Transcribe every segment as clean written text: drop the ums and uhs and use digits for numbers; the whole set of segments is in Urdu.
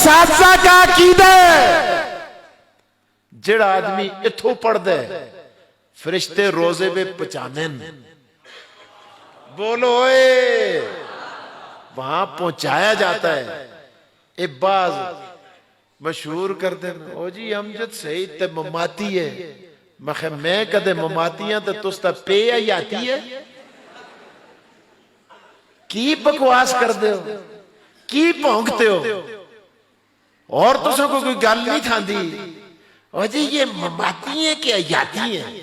اساتذہ کا عقیدہ ہے جڑا آدمی اتھو پڑھ دے فرشتے روزے میں پہچانن، بولو اے، وہاں پہنچایا جاتا ہے۔ بعض مشہور کر دیں او جی امجد صحیح تے مماتی ہے، میں کدے مماتی ہیں تو تستا پے آئی آتی ہے، کی بکواس کر دے ہو، کی پہنکتے ہو، اور تسوں کو کوئی گل نہیں تھا دی او جی یہ مماتی ہیں کہ آیاتی ہیں۔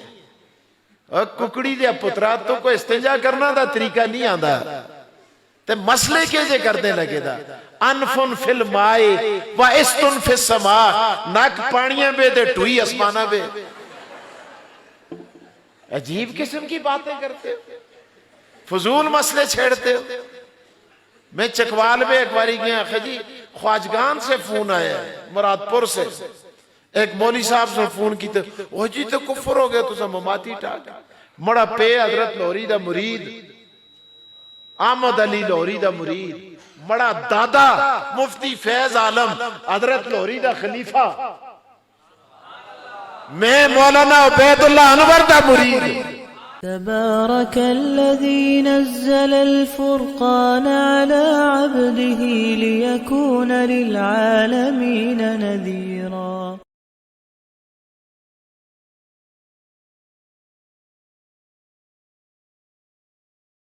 اور ککڑی دیا پترات تو کو استنجا کرنا دا طریقہ نہیں آندا تے مسئلے کے جے کردے لگے دا انفن فی المائی و استن فی السماء، ناک پانیاں بے دے ٹوئی اسمانہ بے، عجیب قسم کی باتیں کرتے ہو، فضول مسئلے چھیڑتے ہو۔ میں چکوال میں ایک باری گیا خجی خواجگان سے فون آیا مراد پور سے، ایک مولی صاحب سے فون کی تو وہ جی تو کفر ہو گیا تو سا مماتی ٹاک مڑا پے حضرت لوری دا مرید احمد علی لوری دا مرید، مڑا دادا مفتی فیض عالم حضرت لوری دا خلیفہ، میں مولانا عبید اللہ انور دا مرید۔ تبارك الذي نزل الفرقان على عبده ليكون للعالمين نذيرا